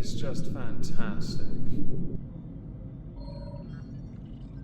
is just fantastic.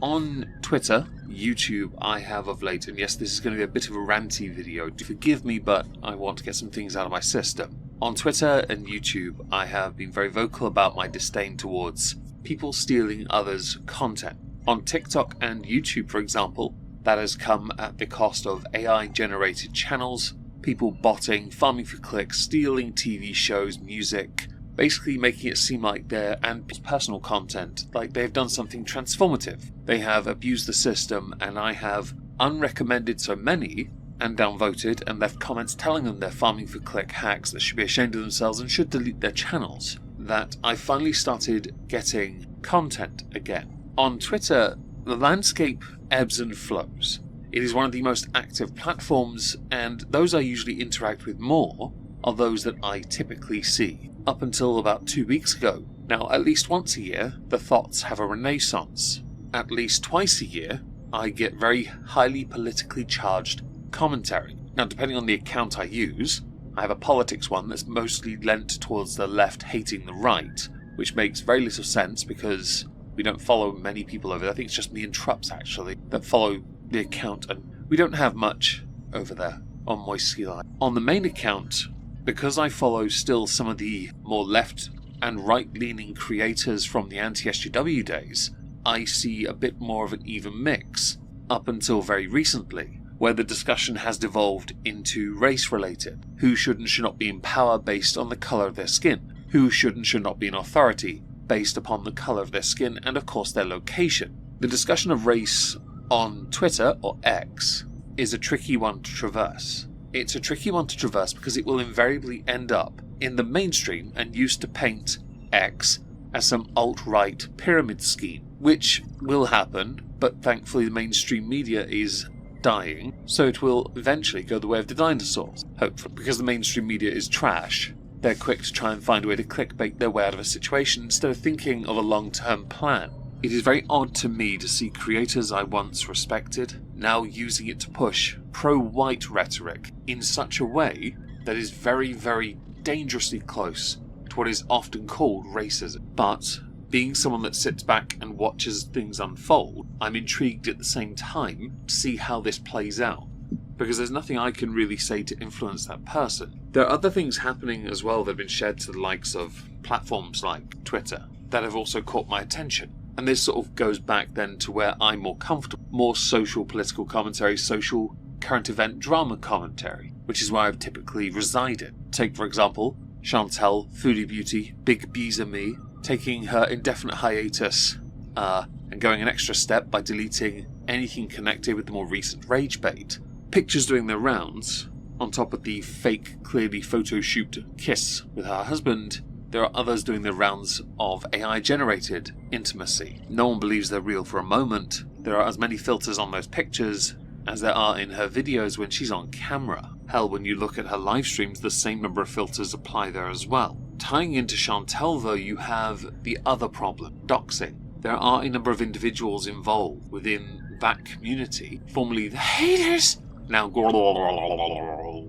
On Twitter, YouTube, I have of late, and yes, this is going to be a bit of a ranty video, forgive me, but I want to get some things out of my system. On Twitter and YouTube, I have been very vocal about my disdain towards people stealing others' content. On TikTok and YouTube, for example, that has come at the cost of AI-generated channels, people botting, farming for clicks, stealing TV shows, music, basically making it seem like and personal content, like they've done something transformative. They have abused the system, and I have unrecommended so many and downvoted and left comments telling them they're farming for click hacks that should be ashamed of themselves and should delete their channels, that I finally started getting content again. On Twitter, the landscape ebbs and flows. It is one of the most active platforms, and those I usually interact with more are those that I typically see. Up until about 2 weeks ago. Now, at least once a year, the thoughts have a renaissance. At least twice a year, I get very highly politically charged commentary. Now, depending on the account I use, I have a politics one that's mostly lent towards the left hating the right, which makes very little sense because we don't follow many people over there. I think it's just me and Trups, actually, that follow the account, and we don't have much over there on Moistonian. On the main account, because I follow still some of the more left and right-leaning creators from the anti-SJW days, I see a bit more of an even mix, up until very recently, where the discussion has devolved into race-related. Who should and should not be in power based on the colour of their skin? Who should and should not be in authority based upon the colour of their skin and, of course, their location? The discussion of race on Twitter, or X, is a tricky one to traverse. It's a tricky one to traverse because it will invariably end up in the mainstream and used to paint X as some alt-right pyramid scheme, which will happen, but thankfully the mainstream media is dying, so it will eventually go the way of the dinosaurs, hopefully. Because the mainstream media is trash, they're quick to try and find a way to clickbait their way out of a situation instead of thinking of a long-term plan. It is very odd to me to see creators I once respected now using it to push pro-white rhetoric in such a way that is very, very dangerously close to what is often called racism. But being someone that sits back and watches things unfold, I'm intrigued at the same time to see how this plays out, because there's nothing I can really say to influence that person. There are other things happening as well that have been shared to the likes of platforms like Twitter that have also caught my attention. And this sort of goes back then to where I'm more comfortable. More social political commentary, social current event drama commentary, which is where I've typically resided. Take, for example, Chantel, Foodie Beauty, Big Bees and Me, taking her indefinite hiatus and going an extra step by deleting anything connected with the more recent rage bait. Pictures doing their rounds, on top of the fake, clearly photoshoot kiss with her husband. There are others doing the rounds of AI-generated intimacy. No one believes they're real for a moment. There are as many filters on those pictures as there are in her videos when she's on camera. Hell, when you look at her live streams, the same number of filters apply there as well. Tying into Chantel, though, you have the other problem, doxing. There are a number of individuals involved within that community, formerly the haters, now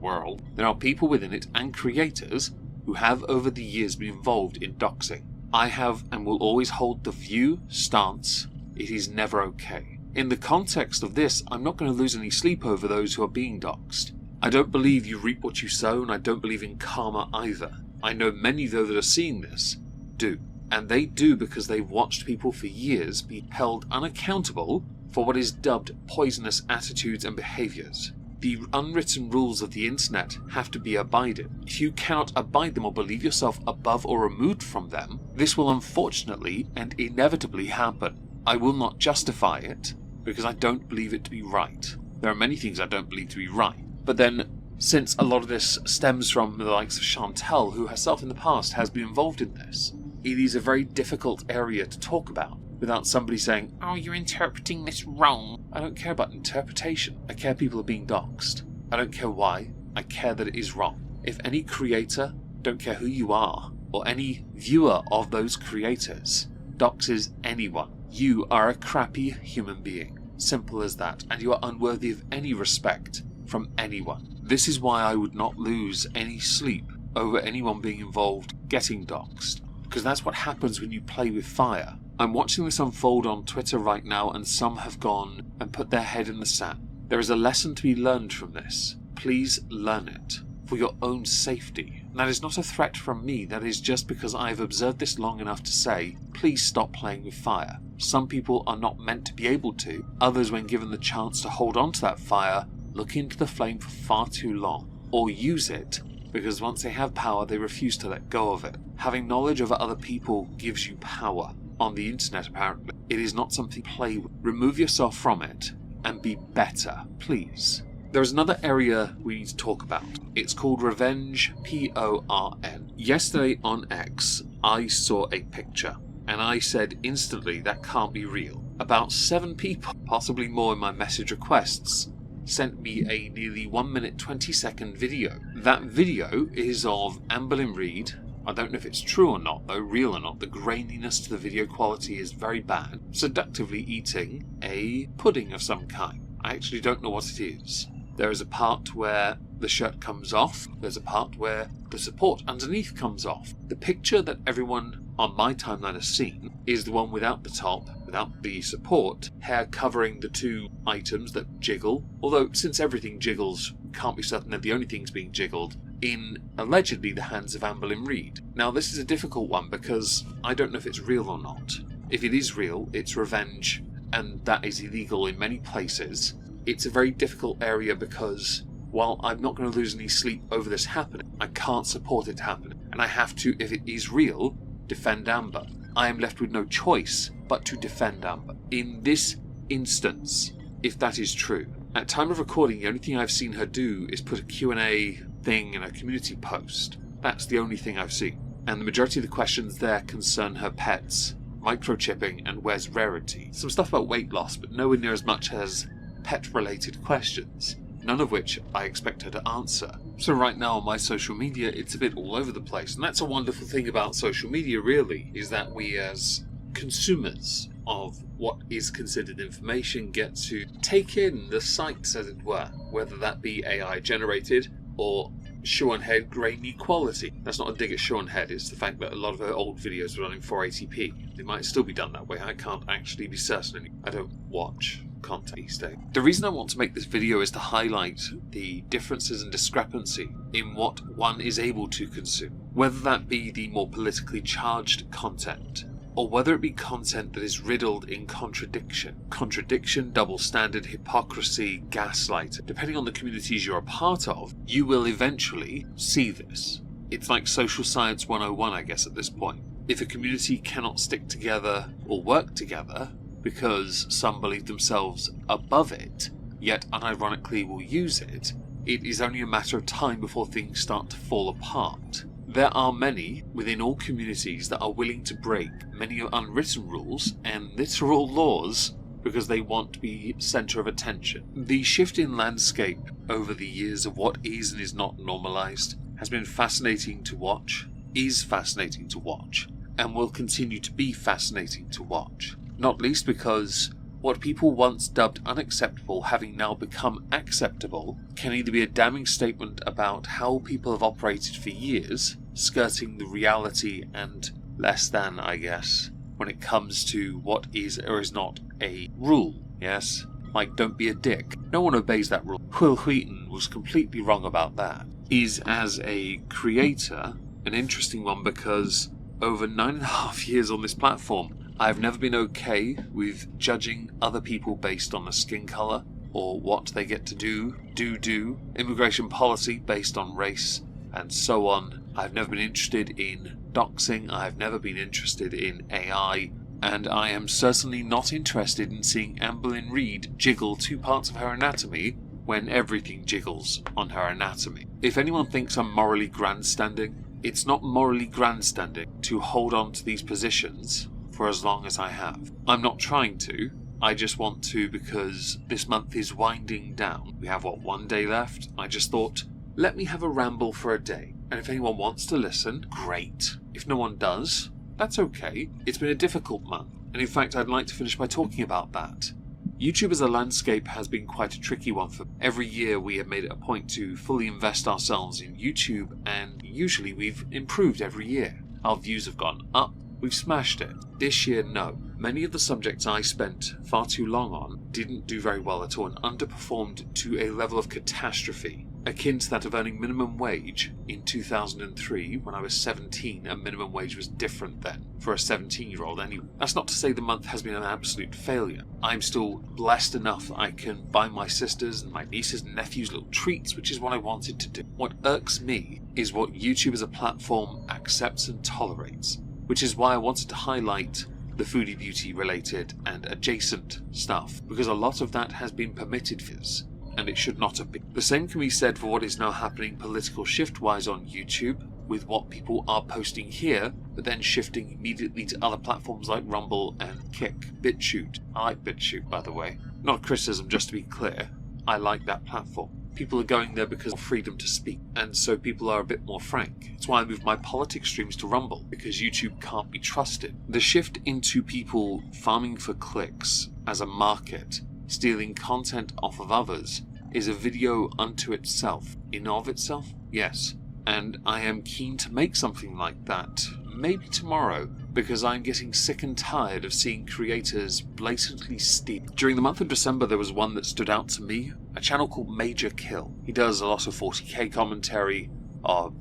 world. There are people within it and creators who have over the years been involved in doxing. I have and will always hold the view, stance, it is never okay. In the context of this, I'm not going to lose any sleep over those who are being doxed. I don't believe you reap what you sow, and I don't believe in karma either. I know many, though, that are seeing this do. And they do because they've watched people for years be held unaccountable for what is dubbed poisonous attitudes and behaviours. The unwritten rules of the internet have to be abided. If you cannot abide them or believe yourself above or removed from them, this will unfortunately and inevitably happen. I will not justify it, because I don't believe it to be right. There are many things I don't believe to be right. But then, since a lot of this stems from the likes of Chantel, who herself in the past has been involved in this, it is a very difficult area to talk about without somebody saying, "Oh, you're interpreting this wrong." I don't care about interpretation. I care people are being doxed. I don't care why. I care that it is wrong. If any creator, don't care who you are, or any viewer of those creators, doxes anyone, you are a crappy human being. Simple as that. And you are unworthy of any respect from anyone. This is why I would not lose any sleep over anyone being involved getting doxed. because that's what happens when you play with fire. I'm watching this unfold on Twitter right now, and some have gone and put their head in the sand. There is a lesson to be learned from this. Please learn it. For your own safety. And that is not a threat from me, that is just because I've observed this long enough to say, please stop playing with fire. Some people are not meant to be able to. Others, when given the chance to hold on to that fire, look into the flame for far too long. Or use it, because once they have power, they refuse to let go of it. Having knowledge over other people gives you power. On the internet, apparently. It is not something to play with. Remove yourself from it, and be better, please. There is another area we need to talk about. It's called Revenge, P-O-R-N. Yesterday on X, I saw a picture, and I said instantly that can't be real. About 7 people, possibly more in my message requests, sent me a nearly 1 minute 20-second video. That video is of Amberlynn Reid. I don't know if it's true or not, though, real or not. The graininess to the video quality is very bad. Seductively eating a pudding of some kind. I actually don't know what it is. There is a part where the shirt comes off. There's a part where the support underneath comes off. The picture that everyone on my timeline has seen is the one without the top, without the support, hair covering the 2 items that jiggle. Although, since everything jiggles, can't be certain that the only things being jiggled in, allegedly, the hands of Amberlynn Reid. Now, this is a difficult one because I don't know if it's real or not. If it is real, it's revenge, and that is illegal in many places. It's a very difficult area because, while I'm not going to lose any sleep over this happening, I can't support it happening. And I have to, if it is real, defend Amber. I am left with no choice but to defend Amber. In this instance, if that is true, at time of recording, the only thing I've seen her do is put a Q&A thing in a community post. That's the only thing I've seen. And the majority of the questions there concern her pets, microchipping, and where's Rarity. Some stuff about weight loss, but nowhere near as much as pet-related questions, none of which I expect her to answer. So right now on my social media, it's a bit all over the place, and that's a wonderful thing about social media, really, is that we as consumers of what is considered information get to take in the sights, as it were, whether that be AI generated or Sean Head grainy quality. That's not a dig at Sean Head, it's the fact that a lot of her old videos were done in 480p. They might still be done that way, I can't actually be certain. I don't watch content these days. The reason I want to make this video is to highlight the differences and discrepancy in what one is able to consume. Whether that be the more politically charged content, or whether it be content that is riddled in contradiction. Contradiction, double standard, hypocrisy, gaslighting. Depending on the communities you're a part of, you will eventually see this. It's like social science 101, I guess, at this point. If a community cannot stick together or work together because some believe themselves above it, yet unironically will use it, it is only a matter of time before things start to fall apart. There are many within all communities that are willing to break many unwritten rules and literal laws because they want to be centre of attention. The shift in landscape over the years of what is and is not normalised has been fascinating to watch, is fascinating to watch, and will continue to be fascinating to watch. Not least because what people once dubbed unacceptable having now become acceptable can either be a damning statement about how people have operated for years, skirting the reality and less than, I guess, when it comes to what is or is not a rule, yes? Like, don't be a dick. No one obeys that rule. Will Wheaton was completely wrong about that. Is, as a creator, an interesting one because over 9.5 years on this platform, I've never been okay with judging other people based on their skin colour or what they get to do, immigration policy based on race, and so on. I've never been interested in doxing, I've never been interested in AI, and I am certainly not interested in seeing Amberlynn Reid jiggle 2 parts of her anatomy when everything jiggles on her anatomy. If anyone thinks I'm morally grandstanding, it's not morally grandstanding to hold on to these positions for as long as I have. I'm not trying to, I just want to because this month is winding down. We have, one day left? I just thought, let me have a ramble for a day. And if anyone wants to listen, great. If no one does, that's okay. It's been a difficult month. And in fact, I'd like to finish by talking about that. YouTube as a landscape has been quite a tricky one for me. Every year we have made it a point to fully invest ourselves in YouTube, and usually we've improved every year. Our views have gone up. We've smashed it. This year, no. Many of the subjects I spent far too long on didn't do very well at all and underperformed to a level of catastrophe, akin to that of earning minimum wage in 2003 when I was 17, and minimum wage was different then for a 17-year-old anyway. That's not to say the month has been an absolute failure. I'm still blessed enough I can buy my sisters and my nieces and nephews little treats, which is what I wanted to do. What irks me is what YouTube as a platform accepts and tolerates, which is why I wanted to highlight the foodie beauty related and adjacent stuff, because a lot of that has been permitted for us, and it should not have been. The same can be said for what is now happening political shift-wise on YouTube, with what people are posting here, but then shifting immediately to other platforms like Rumble and Kick. BitChute. I like BitChute, by the way. Not criticism, just to be clear. I like that platform. People are going there because of freedom to speak, and so people are a bit more frank. It's why I moved my politics streams to Rumble, because YouTube can't be trusted. The shift into people farming for clicks as a market, stealing content off of others, is a video unto itself. In of itself? Yes. And I am keen to make something like that, maybe tomorrow, because I'm getting sick and tired of seeing creators blatantly steal. During the month of December there was one that stood out to me, a channel called Major Kill. He does a lot of 40k commentary,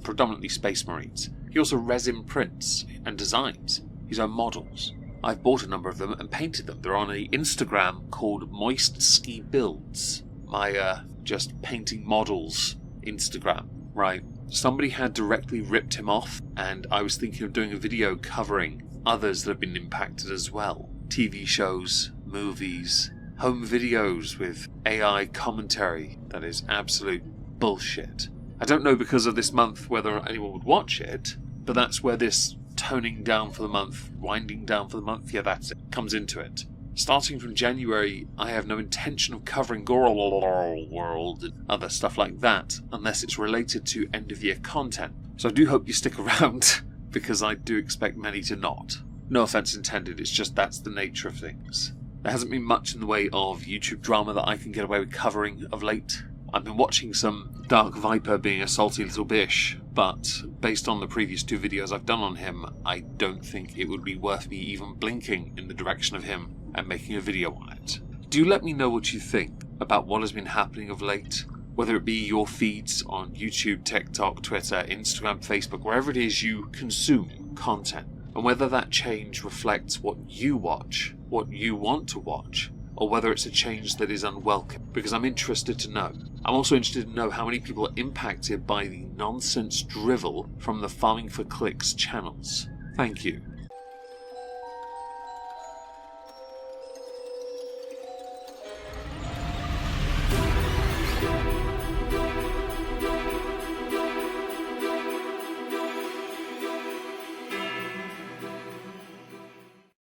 predominantly Space Marines. He also resin prints and designs his own models. I've bought a number of them and painted them. They're on an Instagram called Moist Builds. My just painting models Instagram, right? Somebody had directly ripped him off, and I was thinking of doing a video covering others that have been impacted as well. TV shows, movies, home videos with AI commentary that is absolute bullshit. I don't know because of this month whether anyone would watch it, but that's where this toning down for the month, winding down for the month, yeah, that's it, comes into it. Starting from January, I have no intention of covering Gore World and other stuff like that, unless it's related to end-of-year content. So I do hope you stick around, because I do expect many to not. No offense intended, it's just that's the nature of things. There hasn't been much in the way of YouTube drama that I can get away with covering of late. I've been watching some Dark Viper being a salty little bish, but based on the previous 2 videos I've done on him, I don't think it would be worth me even blinking in the direction of him and making a video on it. Do let me know what you think about what has been happening of late, whether it be your feeds on YouTube, TikTok, Twitter, Instagram, Facebook, wherever it is you consume content, and whether that change reflects what you watch, what you want to watch, or whether it's a change that is unwelcome, because I'm interested to know. I'm also interested to know how many people are impacted by the nonsense drivel from the Farming for Clicks channels. Thank you.